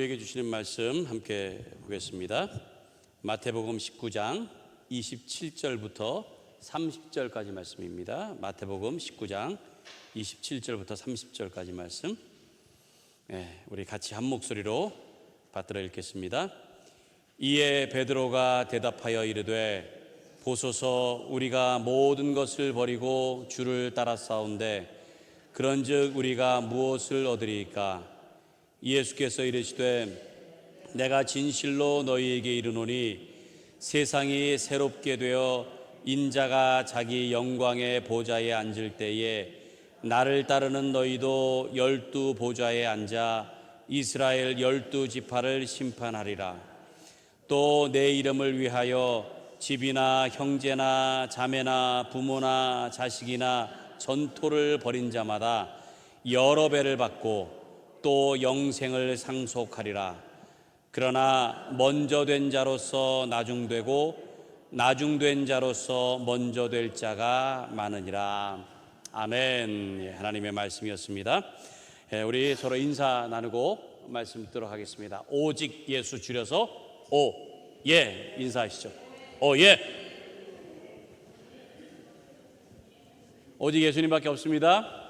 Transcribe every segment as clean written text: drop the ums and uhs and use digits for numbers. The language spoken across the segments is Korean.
우리에게 주시는 말씀 함께 보겠습니다. 마태복음 19장 27절부터 30절까지 말씀입니다. 마태복음 19장 27절부터 30절까지 말씀, 우리 같이 한 목소리로 받들어 읽겠습니다. 이에 베드로가 대답하여 이르되 보소서, 우리가 모든 것을 버리고 주를 따랐사온데 그런즉 우리가 무엇을 얻으리이까? 예수께서 이르시되 내가 진실로 너희에게 이르노니 세상이 새롭게 되어 인자가 자기 영광의 보좌에 앉을 때에 나를 따르는 너희도 12 보좌에 앉아 이스라엘 12 지파를 심판하리라. 또 내 이름을 위하여 집이나 형제나 자매나 부모나 자식이나 전토를 벌인 자마다 여러 배를 받고 또 영생을 상속하리라. 그러나 먼저 된 자로서 나중되고 나중된 자로서 먼저 될 자가 많으니라. 아멘. 하나님의 말씀이었습니다. 우리 서로 인사 나누고 말씀 듣도록 하겠습니다. 오직 예수, 줄여서 예 인사하시죠. 예. 오직 예수님밖에 없습니다.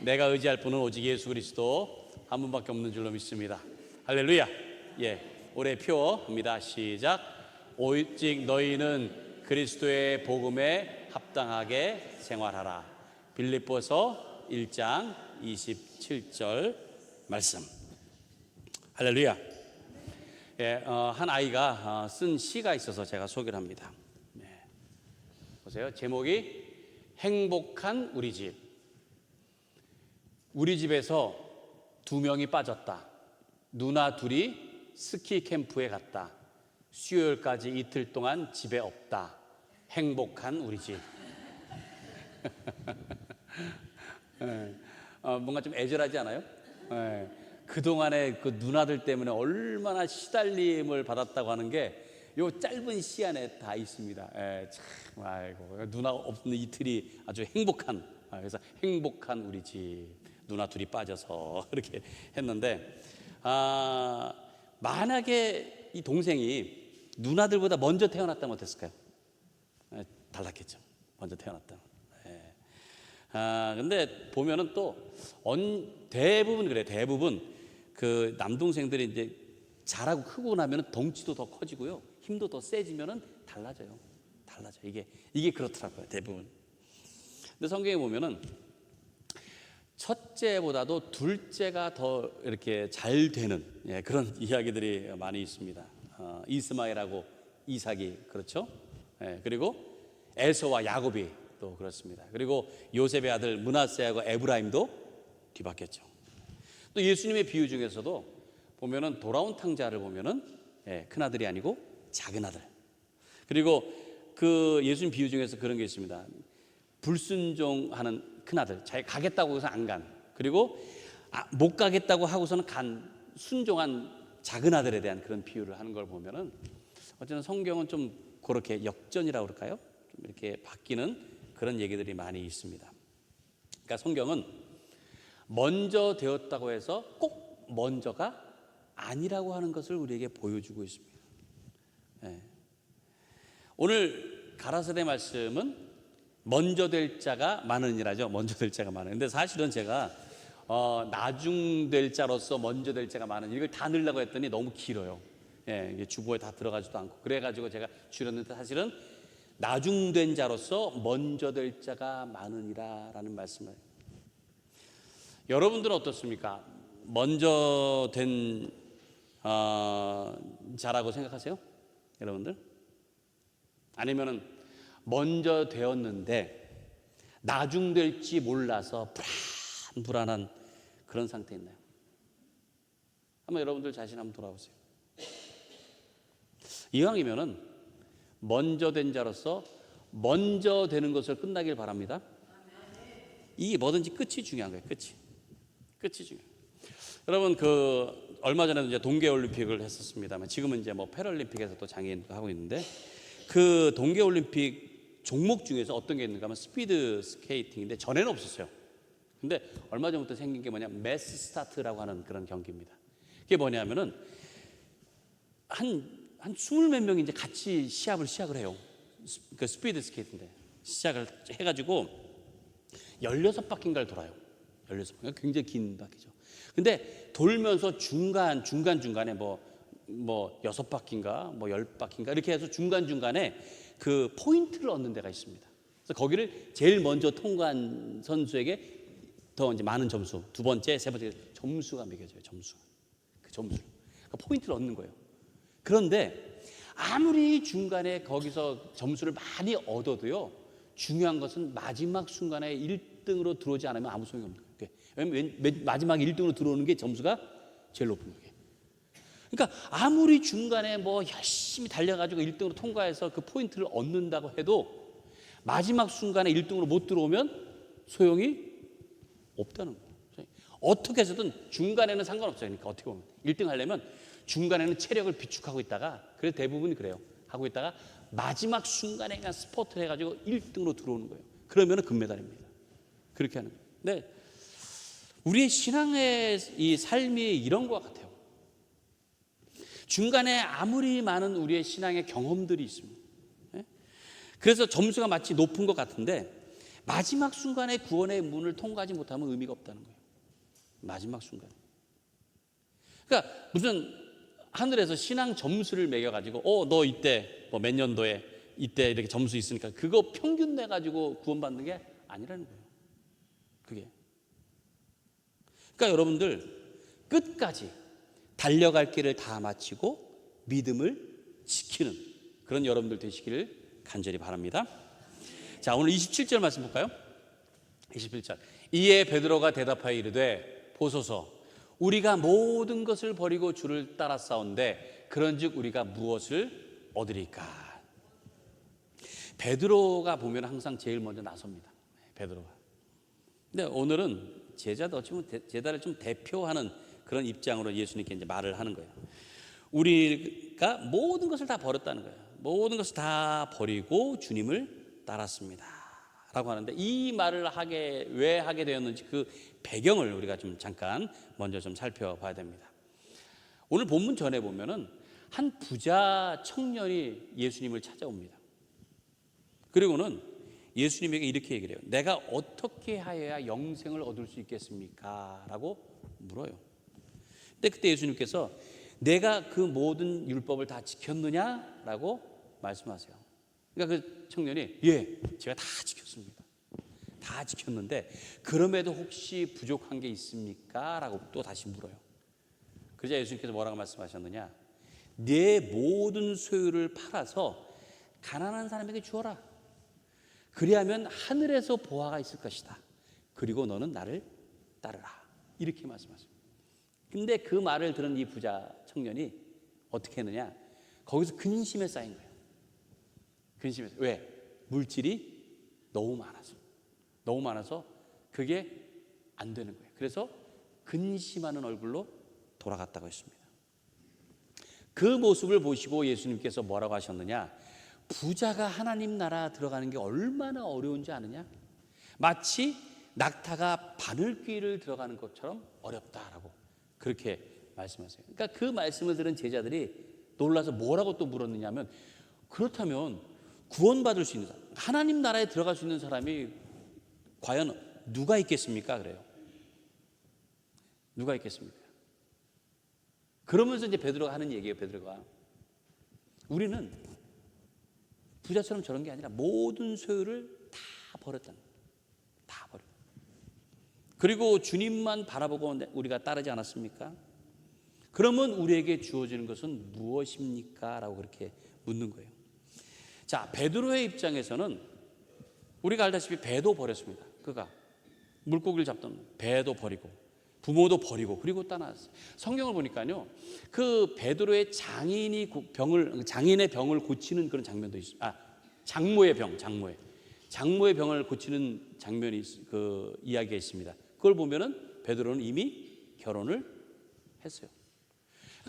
내가 의지할 분은 오직 예수 그리스도 한 분밖에 없는 줄로 믿습니다. 할렐루야. 올해 표입니다. 시작. 오직 너희는 그리스도의 복음에 합당하게 생활하라. 빌립보서 1장 27절 말씀. 할렐루야. 한 아이가 쓴 시가 있어서 제가 소개를 합니다. 보세요. 제목이 행복한 우리 집. 우리 집에서 2명이 빠졌다. 누나 둘이 스키 캠프에 갔다. 수요일까지 이틀 동안 집에 없다. 행복한 우리 집. 뭔가 좀 애절하지 않아요? 그동안에 그 누나들 때문에 얼마나 시달림을 받았다고 하는 게 요 짧은 시 안에 다 있습니다. 참, 아이고, 누나 없는 이틀이 아주 행복한, 그래서 행복한 우리 집. 누나 둘이 빠져서 이렇게 했는데, 만약에 이 동생이 누나들보다 먼저 태어났다면 어땠을까요? 달랐겠죠. 먼저 태어났다면. 근데 보면은 또 대부분 그래. 대부분 그 남동생들이 이제 자라고 크고 나면은 덩치도 더 커지고요, 힘도 더 세지면은 달라져요. 이게 그렇더라고요, 대부분. 근데 성경에 보면은 첫째보다도 둘째가 더 이렇게 잘 되는 그런 이야기들이 많이 있습니다. 이스마엘하고 이삭이 그렇죠. 그리고 에서와 야곱이 또 그렇습니다. 그리고 요셉의 아들 므낫세하고 에브라임도 뒤바뀌었죠. 또 예수님의 비유 중에서도 보면은 돌아온 탕자를 보면은 큰 아들이 아니고 작은 아들. 그리고 그 예수님 비유 중에서 그런 게 있습니다. 불순종하는 큰 아들, 자기 가겠다고 해서 안 간, 그리고 못 가겠다고 하고서는 간 순종한 작은 아들에 대한 그런 비유를 하는 걸 보면은 어쨌든 성경은 좀 그렇게 역전이라고 그럴까요? 좀 이렇게 바뀌는 그런 얘기들이 많이 있습니다. 그러니까 성경은 먼저 되었다고 해서 꼭 먼저가 아니라고 하는 것을 우리에게 보여주고 있습니다. 오늘 가라사대 말씀은 먼저 될 자가 많으니라죠. 먼저 될 자가 많은. 근데 사실은 제가 나중될 자로서 먼저 될 자가 많은, 이걸 다 넣으려고 했더니 너무 길어요. 이게 주보에 다 들어가지도 않고. 그래가지고 제가 줄였는데 사실은 나중된 자로서 먼저 될 자가 많으니라라는 말씀을. 여러분들은 어떻습니까? 먼저 된 자라고 생각하세요? 여러분들? 아니면은 먼저 되었는데 나중될지 몰라서 불안한 그런 상태에 있나요? 한번 여러분들 자신 한번 돌아보세요. 이왕이면은 먼저 된 자로서 먼저 되는 것을 끝나길 바랍니다. 이게 뭐든지 끝이 중요한 거예요. 끝이 중요해요. 여러분, 얼마 전에도 이제 동계올림픽을 했었습니다만 지금은 이제 패럴림픽에서 또 장애인도 하고 있는데, 그 동계올림픽 종목 중에서 어떤 게 있는가 하면 스피드 스케이팅인데 전에는 없었어요. 근데 얼마 전부터 생긴 게 뭐냐, 매스 스타트라고 하는 그런 경기입니다. 그게 뭐냐면은 한 20몇 명이 이제 같이 시작을 해요. 그 스피드 스케이트인데 시작을 해가지고 16바퀴인가를 돌아요. 16바퀴. 굉장히 긴 바퀴죠. 근데 돌면서 중간중간에 뭐 6바퀴인가 뭐 10바퀴인가 이렇게 해서 중간중간에 그 포인트를 얻는 데가 있습니다. 그래서 거기를 제일 먼저 통과한 선수에게 더 이제 많은 점수, 두 번째, 세 번째 점수가 매겨져요. 그 점수를. 그러니까 포인트를 얻는 거예요. 그런데 아무리 중간에 거기서 점수를 많이 얻어도요, 중요한 것은 마지막 순간에 1등으로 들어오지 않으면 아무 소용이 없는 거예요. 왜냐면 마지막 1등으로 들어오는 게 점수가 제일 높은 거예요. 그러니까 아무리 중간에 뭐 열심히 달려가지고 1등으로 통과해서 그 포인트를 얻는다고 해도 마지막 순간에 1등으로 못 들어오면 소용이 없다는 거예요. 어떻게 해서든 중간에는 상관없어요. 그러니까 어떻게 보면 1등 하려면 중간에는 체력을 비축하고 있다가, 그래서 대부분이 그래요. 하고 있다가 마지막 순간에 그냥 스포트를 해가지고 1등으로 들어오는 거예요. 그러면 금메달입니다. 그렇게 하는 거예요. 근데 우리의 신앙의 이 삶이 이런 것 같아요. 중간에 아무리 많은 우리의 신앙의 경험들이 있습니다. 그래서 점수가 마치 높은 것 같은데 마지막 순간에 구원의 문을 통과하지 못하면 의미가 없다는 거예요. 마지막 순간. 그러니까 무슨 하늘에서 신앙 점수를 매겨가지고 너 이때 뭐 몇 년도에 이때 이렇게 점수 있으니까 그거 평균 내가지고 구원받는 게 아니라는 거예요. 그게. 그러니까 여러분들 끝까지 달려갈 길을 다 마치고 믿음을 지키는 그런 여러분들 되시기를 간절히 바랍니다. 자, 오늘 27절 말씀 볼까요? 27절. 이에 베드로가 대답하여 이르되 보소서 우리가 모든 것을 버리고 주를 따라 싸운데 그런즉 우리가 무엇을 얻으리까? 베드로가 보면 항상 제일 먼저 나섭니다. 베드로가. 근데 오늘은 제자도 어찌 보면 제자를 좀 대표하는 그런 입장으로 예수님께 이제 말을 하는 거예요. 우리가 모든 것을 다 버렸다는 거예요. 모든 것을 다 버리고 주님을 따랐습니다. 라고 하는데 이 말을 왜 하게 되었는지 그 배경을 우리가 좀 잠깐 먼저 좀 살펴봐야 됩니다. 오늘 본문 전에 보면은 한 부자 청년이 예수님을 찾아옵니다. 그리고는 예수님에게 이렇게 얘기를 해요. 내가 어떻게 하여야 영생을 얻을 수 있겠습니까? 라고 물어요. 근데 그때 예수님께서 내가 그 모든 율법을 다 지켰느냐? 라고 말씀하세요. 그러니까 그 청년이 제가 다 지켰습니다. 다 지켰는데 그럼에도 혹시 부족한 게 있습니까? 라고 또 다시 물어요. 그러자 예수님께서 뭐라고 말씀하셨느냐? 내 모든 소유를 팔아서 가난한 사람에게 주어라. 그리하면 하늘에서 보화가 있을 것이다. 그리고 너는 나를 따르라. 이렇게 말씀하셨어요. 근데 그 말을 들은 이 부자 청년이 어떻게 했느냐? 거기서 근심에 쌓인 거예요. 근심해서. 왜? 물질이 너무 많아서 그게 안 되는 거예요. 그래서 근심하는 얼굴로 돌아갔다고 했습니다. 그 모습을 보시고 예수님께서 뭐라고 하셨느냐? 부자가 하나님 나라 들어가는 게 얼마나 어려운지 아느냐? 마치 낙타가 바늘귀를 들어가는 것처럼 어렵다라고 그렇게 말씀하세요. 그러니까 그 말씀을 들은 제자들이 놀라서 뭐라고 또 물었느냐면, 그렇다면 구원받을 수 있는 사람, 하나님 나라에 들어갈 수 있는 사람이 과연 누가 있겠습니까? 그래요. 누가 있겠습니까? 그러면서 이제 베드로가 하는 얘기예요. 베드로가 우리는 부자처럼 저런 게 아니라 모든 소유를 다 버렸다는 거예요. 다 버려. 그리고 주님만 바라보고 우리가 따르지 않았습니까? 그러면 우리에게 주어지는 것은 무엇입니까? 라고 그렇게 묻는 거예요. 자, 베드로의 입장에서는 우리가 알다시피 배도 버렸습니다. 그가 물고기를 잡던 배도 버리고 부모도 버리고 그리고 떠났어요. 성경을 보니까요, 그 베드로의 장인의 병을 고치는 그런 장면도 있어요. 장모의 병을 고치는 장면이 그 이야기가 있습니다. 그걸 보면은 베드로는 이미 결혼을 했어요.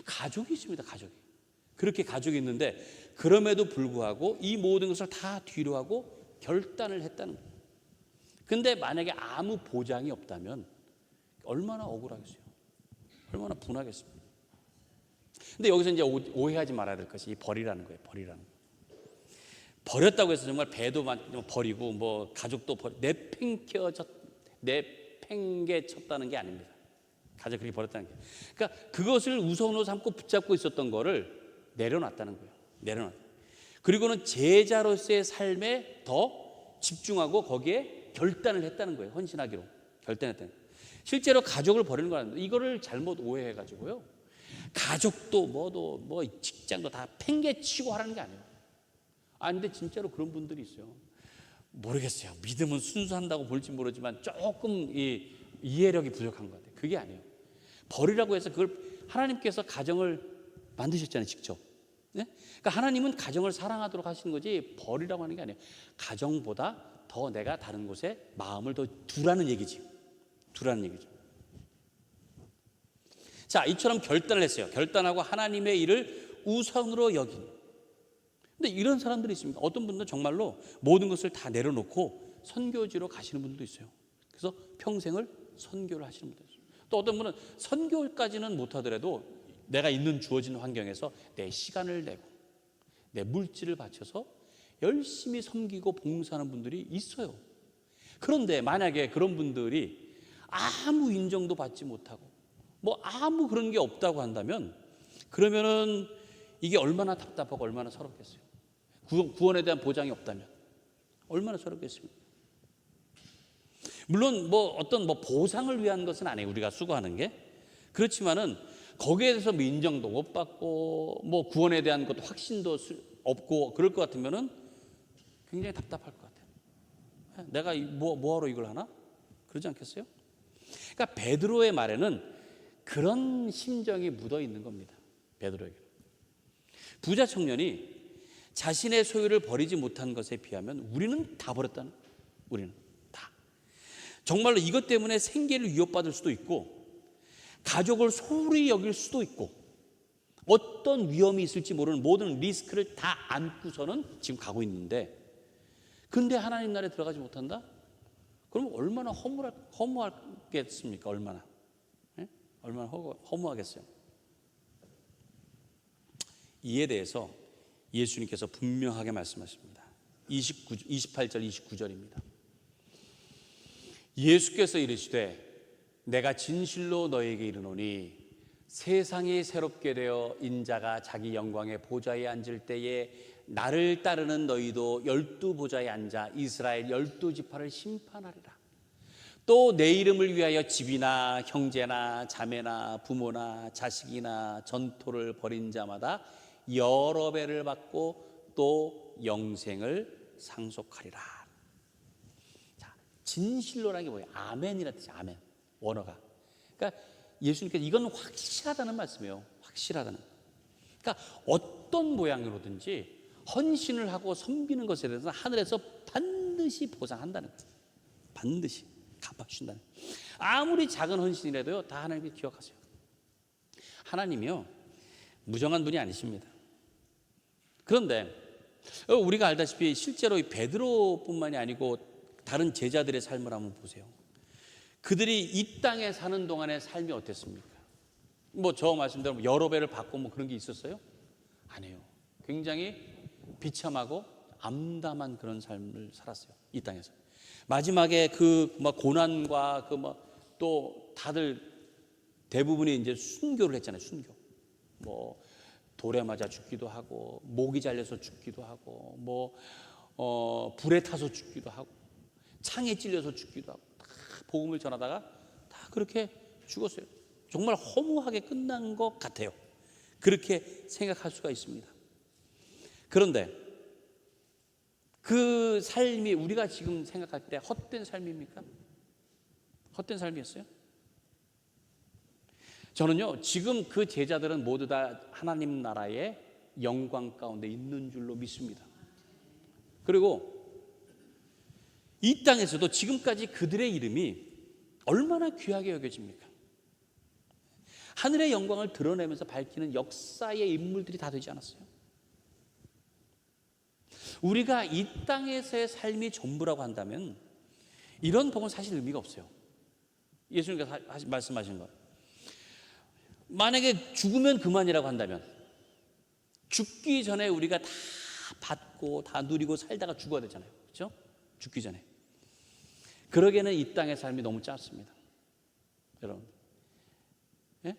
가족이 있습니다. 그렇게 가족이 있는데 그럼에도 불구하고 이 모든 것을 다 뒤로하고 결단을 했다는 거예요. 근데 만약에 아무 보장이 없다면 얼마나 억울하겠어요. 얼마나 분하겠습니까? 근데 여기서 이제 오해하지 말아야 될 것이 이 벌이라는 거예요. 벌이라는 거. 버렸다고 해서 정말 배도 버리고 뭐 가족도 내팽개쳤다는 게 아닙니다. 가족 그렇게 버렸다는 게. 그러니까 그것을 우선으로 삼고 붙잡고 있었던 거를 내려놨다는 거예요. 내려놨. 그리고는 제자로서의 삶에 더 집중하고 거기에 결단을 했다는 거예요. 헌신하기로 결단했다는 거예요. 실제로 가족을 버리는 거 아닙니다. 이거를 잘못 오해해가지고요. 가족도 뭐 직장도 다 팽개치고 하라는 게 아니에요. 근데 진짜로 그런 분들이 있어요. 모르겠어요. 믿음은 순수한다고 볼지 모르지만 조금 이해력이 부족한 것 같아요. 그게 아니에요. 버리라고 해서 그걸 하나님께서 가정을 만드셨잖아요. 직접. 네? 그러니까 하나님은 가정을 사랑하도록 하시는 거지 버리라고 하는 게 아니에요. 가정보다 더 내가 다른 곳에 마음을 더 두라는 얘기지. 두라는 얘기죠. 자, 이처럼 결단을 했어요. 결단하고 하나님의 일을 우선으로 여긴. 근데 이런 사람들이 있습니다. 어떤 분들은 정말로 모든 것을 다 내려놓고 선교지로 가시는 분들도 있어요. 그래서 평생을 선교를 하시는 분들도 있어요. 또 어떤 분은 선교까지는 못하더라도 내가 있는 주어진 환경에서 내 시간을 내고 내 물질을 바쳐서 열심히 섬기고 봉사하는 분들이 있어요. 그런데 만약에 그런 분들이 아무 인정도 받지 못하고 뭐 아무 그런 게 없다고 한다면 그러면은 이게 얼마나 답답하고 얼마나 서럽겠어요. 구원에 대한 보장이 없다면 얼마나 서럽겠습니까? 물론 어떤 보상을 위한 것은 아니에요. 우리가 수고하는 게. 그렇지만은 거기에 대해서 인정도 못 받고 구원에 대한 것도 확신도 없고 그럴 것 같으면은 굉장히 답답할 것 같아요. 내가 뭐하러 이걸 하나? 그러지 않겠어요? 그러니까 베드로의 말에는 그런 심정이 묻어 있는 겁니다. 베드로에게. 부자 청년이 자신의 소유를 버리지 못한 것에 비하면 우리는 다 버렸다는 거예요. 우리는 다. 정말로 이것 때문에 생계를 위협받을 수도 있고 가족을 소홀히 여길 수도 있고 어떤 위험이 있을지 모르는 모든 리스크를 다 안고서는 지금 가고 있는데 근데 하나님 나라에 들어가지 못한다? 그럼 얼마나 허무하겠습니까? 얼마나 허무하겠어요. 이에 대해서 예수님께서 분명하게 말씀하십니다. 28절 29절입니다. 예수께서 이르시되 내가 진실로 너에게 이르노니 세상이 새롭게 되어 인자가 자기 영광의 보좌에 앉을 때에 나를 따르는 너희도 12보좌에 앉아 이스라엘 12지파를 심판하리라. 또 내 이름을 위하여 집이나 형제나 자매나 부모나 자식이나 전토를 벌인 자마다 여러 배를 받고 또 영생을 상속하리라. 자, 진실로라는 게 뭐예요? 아멘이라는 뜻이에요. 아멘. 원어가. 그러니까 예수님께서 이건 확실하다는 말씀이에요. 확실하다는. 그러니까 어떤 모양으로든지 헌신을 하고 섬기는 것에 대해서 하늘에서 반드시 보상한다는 거예요. 반드시 갚아주신다는 거예요. 아무리 작은 헌신이라도요, 다 하나님이 기억하세요. 하나님이요, 무정한 분이 아니십니다. 그런데 우리가 알다시피 실제로 이 베드로뿐만이 아니고 다른 제자들의 삶을 한번 보세요. 그들이 이 땅에 사는 동안의 삶이 어땠습니까? 저 말씀대로 여러 배를 받고 그런 게 있었어요? 아니에요. 굉장히 비참하고 암담한 그런 삶을 살았어요. 이 땅에서. 마지막에 고난과 또 다들 대부분이 이제 순교를 했잖아요. 순교. 돌에 맞아 죽기도 하고 목이 잘려서 죽기도 하고 불에 타서 죽기도 하고 창에 찔려서 죽기도 하고 다 복음을 전하다가 다 그렇게 죽었어요. 정말 허무하게 끝난 것 같아요. 그렇게 생각할 수가 있습니다. 그런데 그 삶이 우리가 지금 생각할 때 헛된 삶입니까? 헛된 삶이었어요? 저는요, 지금 그 제자들은 모두 다 하나님 나라의 영광 가운데 있는 줄로 믿습니다. 그리고 이 땅에서도 지금까지 그들의 이름이 얼마나 귀하게 여겨집니까? 하늘의 영광을 드러내면서 밝히는 역사의 인물들이 다 되지 않았어요? 우리가 이 땅에서의 삶이 전부라고 한다면 이런 복은 사실 의미가 없어요. 예수님께서 말씀하신 거예요. 만약에 죽으면 그만이라고 한다면, 죽기 전에 우리가 다 받고 다 누리고 살다가 죽어야 되잖아요. 그렇죠? 죽기 전에. 그러기에는 이 땅의 삶이 너무 짧습니다. 여러분, 예?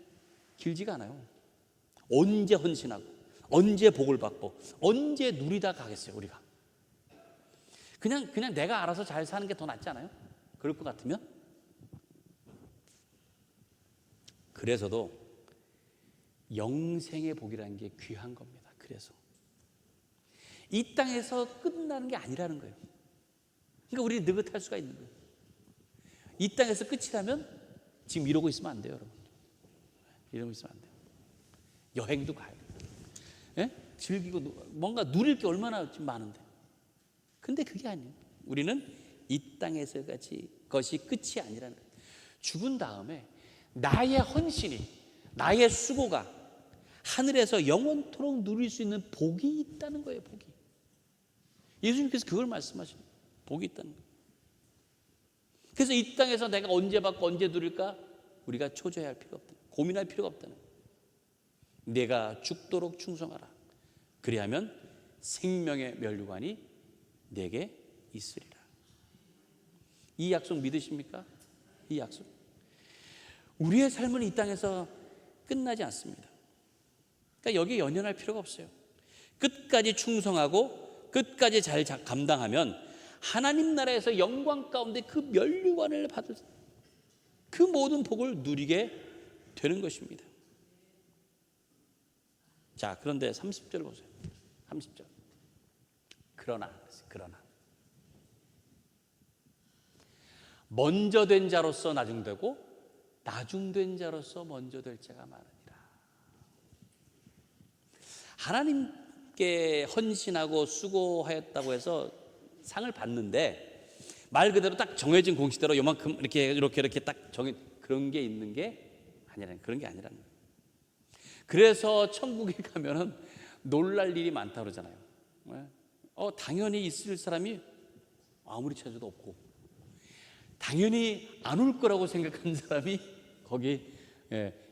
길지가 않아요. 언제 헌신하고 언제 복을 받고 언제 누리다 가겠어요, 우리가. 그냥 내가 알아서 잘 사는 게 더 낫지 않아요? 그럴 것 같으면. 그래서도 영생의 복이라는 게 귀한 겁니다. 그래서 이 땅에서 끝나는 게 아니라는 거예요. 그러니까 우리는 느긋할 수가 있는 거예요. 이 땅에서 끝이라면 지금 이러고 있으면 안 돼요, 여러분. 이러고 있으면 안 돼요. 여행도 가요. 예? 즐기고 뭔가 누릴 게 얼마나 지금 많은데. 근데 그게 아니에요. 우리는 이 땅에서 것이 끝이 아니라는 거예요. 죽은 다음에 나의 헌신이, 나의 수고가 하늘에서 영원토록 누릴 수 있는 복이 있다는 거예요. 복이. 예수님께서 그걸 말씀하시는 거예요. 복이 있다는 거예요. 그래서 이 땅에서 내가 언제 받고 언제 누릴까 우리가 초조해할 필요가 없다. 고민할 필요가 없다는 거예요. 내가 죽도록 충성하라. 그리하면 생명의 면류관이 내게 있으리라. 이 약속 믿으십니까? 이 약속. 우리의 삶은 이 땅에서 끝나지 않습니다. 그러니까 여기에 연연할 필요가 없어요. 끝까지 충성하고 끝까지 잘 감당하면 하나님 나라에서 영광 가운데 그 면류관을 받을 그 모든 복을 누리게 되는 것입니다. 자, 그런데 30절 보세요. 30절. 그러나 먼저 된 자로서 나중되고 나중된 자로서 먼저 될 자가 많으니라. 하나님께 헌신하고 수고하였다고 해서 상을 받는데 말 그대로 딱 정해진 공식대로 요만큼 이렇게 딱 정해 그런 게 있는 게 아니라는, 그런 게 아니라는 거예요. 그래서 천국에 가면은 놀랄 일이 많다 그러잖아요. 당연히 있을 사람이 아무리 찾아도 없고, 당연히 안 올 거라고 생각하는 사람이 거기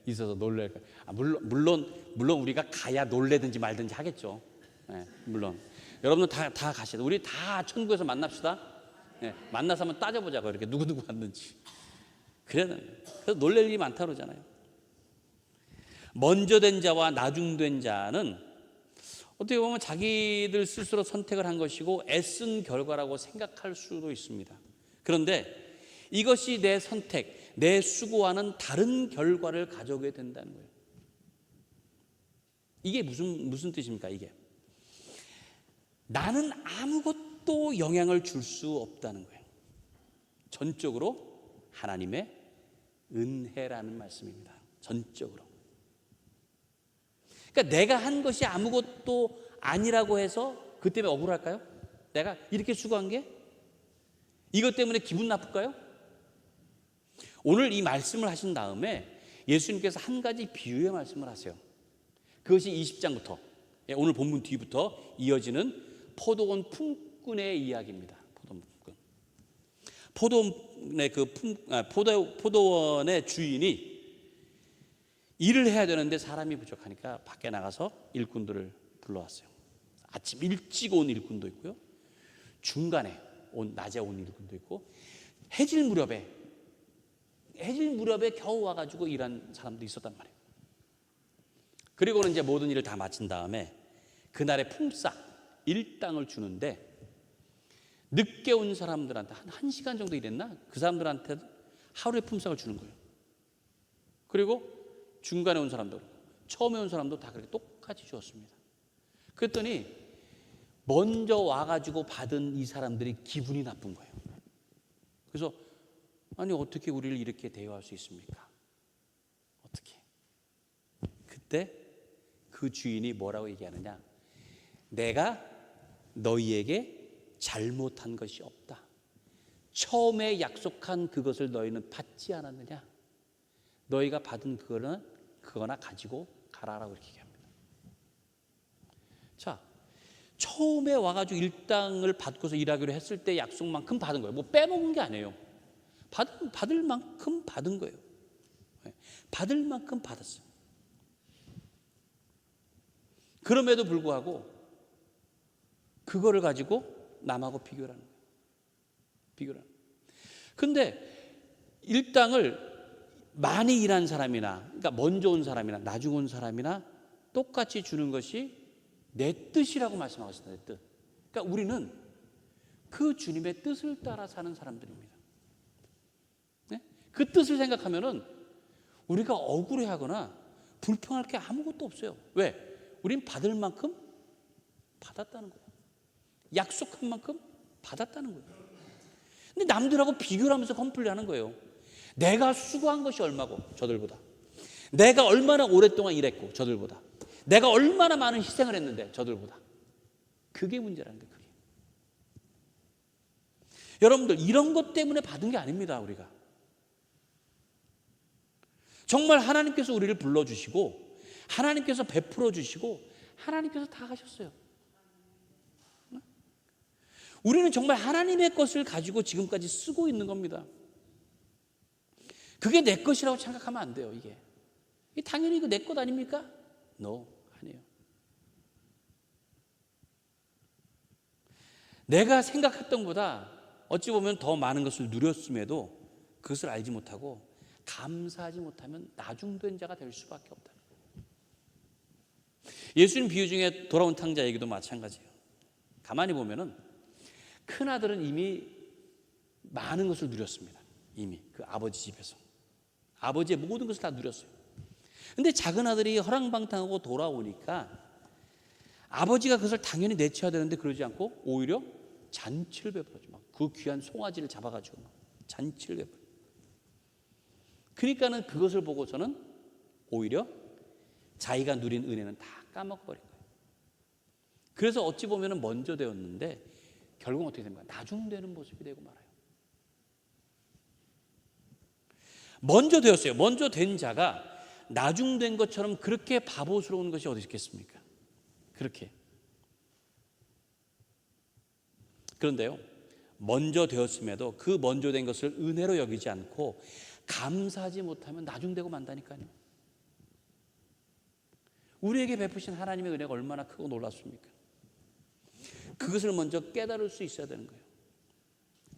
있어서 놀랄 거예요. 물론 우리가 가야 놀래든지 말든지 하겠죠. 물론 여러분들 다 가셔야 돼요. 우리 다 천국에서 만납시다. 만나서 한번 따져보자고, 이렇게 누구 왔는지. 그래서 놀랄 일이 많다 그러잖아요. 먼저 된 자와 나중된 자는 어떻게 보면 자기들 스스로 선택을 한 것이고 애쓴 결과라고 생각할 수도 있습니다. 그런데 이것이 내 선택, 내 수고와는 다른 결과를 가져오게 된다는 거예요. 이게 무슨 뜻입니까? 이게 나는 아무것도 영향을 줄 수 없다는 거예요. 전적으로 하나님의 은혜라는 말씀입니다. 전적으로. 그러니까 내가 한 것이 아무것도 아니라고 해서 그 때문에 억울할까요? 내가 이렇게 수고한 게 이것 때문에 기분 나쁠까요? 오늘 이 말씀을 하신 다음에 예수님께서 한 가지 비유의 말씀을 하세요. 그것이 20장부터 오늘 본문 뒤부터 이어지는 포도원 품꾼의 이야기입니다. 포도원의 주인이 일을 해야 되는데 사람이 부족하니까 밖에 나가서 일꾼들을 불러왔어요. 아침 일찍 온 일꾼도 있고요, 중간에 낮에 온 일꾼도 있고, 해질 무렵에 겨우 와가지고 일한 사람도 있었단 말이에요. 그리고는 이제 모든 일을 다 마친 다음에 그날의 품삯 일당을 주는데, 늦게 온 사람들한테 한 1시간 정도 일했나? 그 사람들한테 하루의 품삯을 주는 거예요. 그리고 중간에 온 사람도 처음에 온 사람도 다 그렇게 똑같이 주었습니다. 그랬더니 먼저 와가지고 받은 이 사람들이 기분이 나쁜 거예요. 그래서 아니 어떻게 우리를 이렇게 대우할 수 있습니까? 어떻게? 그때 그 주인이 뭐라고 얘기하느냐? 내가 너희에게 잘못한 것이 없다. 처음에 약속한 그것을 너희는 받지 않았느냐? 너희가 받은 그거나 가지고 가라라고 이렇게 얘기합니다. 자, 처음에 와가지고 일당을 받고서 일하기로 했을 때 약속만큼 받은 거예요. 뭐 빼먹은 게 아니에요. 받을 만큼 받은 거예요. 받을 만큼 받았어요. 그럼에도 불구하고 그거를 가지고 남하고 비교를 하는 거예요. 비교를 하는 거예요. 근데 일당을 많이 일한 사람이나, 그러니까 먼저 온 사람이나 나중 온 사람이나 똑같이 주는 것이 내 뜻이라고 말씀하셨습니다. 내 뜻. 그러니까 우리는 그 주님의 뜻을 따라 사는 사람들입니다. 네? 그 뜻을 생각하면은 우리가 억울해하거나 불평할 게 아무것도 없어요. 왜? 우린 받을 만큼 받았다는 거예요. 약속한 만큼 받았다는 거예요. 근데 남들하고 비교를 하면서 컴플레인하는 거예요. 내가 수고한 것이 얼마고 저들보다, 내가 얼마나 오랫동안 일했고 저들보다, 내가 얼마나 많은 희생을 했는데 저들보다. 그게 문제라는 거예요. 그게. 여러분들, 이런 것 때문에 받은 게 아닙니다. 우리가 정말 하나님께서 우리를 불러주시고 하나님께서 베풀어 주시고 하나님께서 다 하셨어요. 우리는 정말 하나님의 것을 가지고 지금까지 쓰고 있는 겁니다. 그게 내 것이라고 생각하면 안 돼요. 이게 당연히 이거 내 것 아닙니까? No, 아니에요. 내가 생각했던 것보다 어찌 보면 더 많은 것을 누렸음에도 그것을 알지 못하고 감사하지 못하면 나중된 자가 될 수밖에 없다. 예수님 비유 중에 돌아온 탕자 얘기도 마찬가지예요. 가만히 보면은 큰 아들은 이미 많은 것을 누렸습니다. 이미 그 아버지 집에서 아버지의 모든 것을 다 누렸어요. 근데 작은 아들이 허랑방탕하고 돌아오니까 아버지가 그것을 당연히 내쳐야 되는데 그러지 않고 오히려 잔치를 베풀었죠. 막 그 귀한 송아지를 잡아가지고 막 잔치를 베풀어요. 그러니까는 그것을 보고서는 오히려 자기가 누린 은혜는 다 까먹어버린 거예요. 그래서 어찌 보면 먼저 되었는데 결국 어떻게 됩니까? 나중되는 모습이 되고 말아요. 먼저 되었어요. 먼저 된 자가 나중된 것처럼 그렇게 바보스러운 것이 어디 있겠습니까? 그렇게. 그런데요, 먼저 되었음에도 그 먼저 된 것을 은혜로 여기지 않고 감사하지 못하면 나중되고 만다니까요. 우리에게 베푸신 하나님의 은혜가 얼마나 크고 놀랍습니까? 그것을 먼저 깨달을 수 있어야 되는 거예요.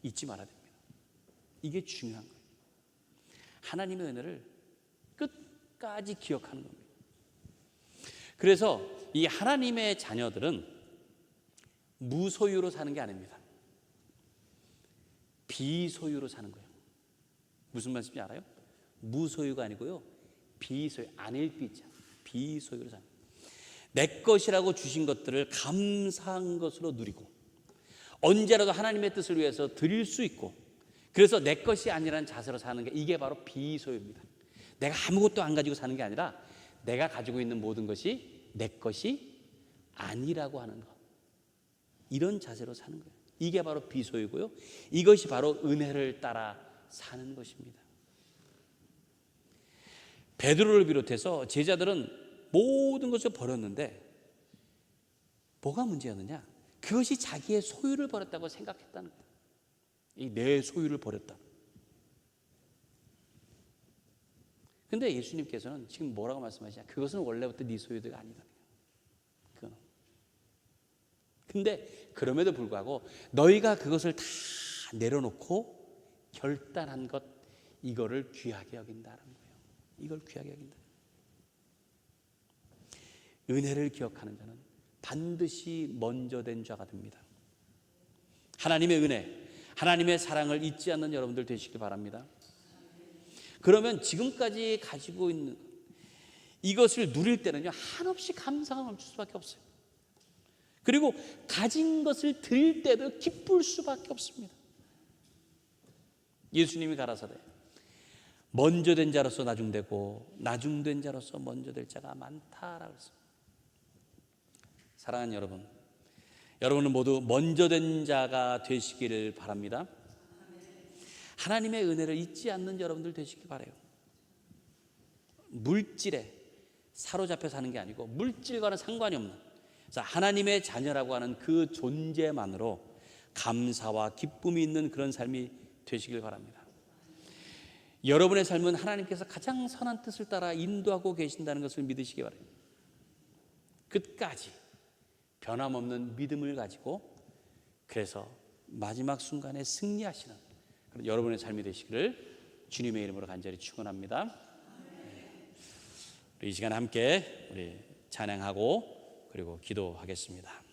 잊지 말아야 됩니다. 이게 중요한 거예요. 하나님의 은혜를 끝까지 기억하는 겁니다. 그래서 이 하나님의 자녀들은 무소유로 사는 게 아닙니다. 비소유로 사는 거예요. 무슨 말씀인지 알아요? 무소유가 아니고요, 비소유, 안일비자, 비소유로 사는 거예요. 내 것이라고 주신 것들을 감사한 것으로 누리고 언제라도 하나님의 뜻을 위해서 드릴 수 있고, 그래서 내 것이 아니라는 자세로 사는 게, 이게 바로 비소유입니다. 내가 아무것도 안 가지고 사는 게 아니라 내가 가지고 있는 모든 것이 내 것이 아니라고 하는 것, 이런 자세로 사는 거예요. 이게 바로 비소유고요, 이것이 바로 은혜를 따라 사는 것입니다. 베드로를 비롯해서 제자들은 모든 것을 버렸는데 뭐가 문제였느냐? 그것이 자기의 소유를 버렸다고 생각했다는 거예요. 이 내 소유를 버렸다. 근데 예수님께서는 지금 뭐라고 말씀하시냐? 그것은 원래부터 네 소유가 아니다. 근데 그럼에도 불구하고 너희가 그것을 다 내려놓고 결단한 것, 이거를 귀하게 여긴다는 거예요. 이걸 귀하게 여긴다. 은혜를 기억하는 자는 반드시 먼저 된 자가 됩니다. 하나님의 은혜, 하나님의 사랑을 잊지 않는 여러분들 되시길 바랍니다. 그러면 지금까지 가지고 있는 이것을 누릴 때는요, 한없이 감사가 멈출 수밖에 없어요. 그리고 가진 것을 드릴 때도 기쁠 수밖에 없습니다. 예수님이 가라사대 먼저 된 자로서 나중되고 나중된 자로서 먼저 될 자가 많다라고 했습니다. 사랑하는 여러분, 여러분은 모두 먼저 된 자가 되시기를 바랍니다. 하나님의 은혜를 잊지 않는 여러분들 되시기 바라요. 물질에 사로잡혀 사는 게 아니고 물질과는 상관이 없는 하나님의 자녀라고 하는 그 존재만으로 감사와 기쁨이 있는 그런 삶이 되시길 바랍니다. 여러분의 삶은 하나님께서 가장 선한 뜻을 따라 인도하고 계신다는 것을 믿으시기 바랍니다. 끝까지 변함없는 믿음을 가지고 그래서 마지막 순간에 승리하시는 그런 여러분의 삶이 되시기를 주님의 이름으로 간절히 축원합니다. 우리 이 시간 함께 우리 찬양하고 그리고 기도하겠습니다.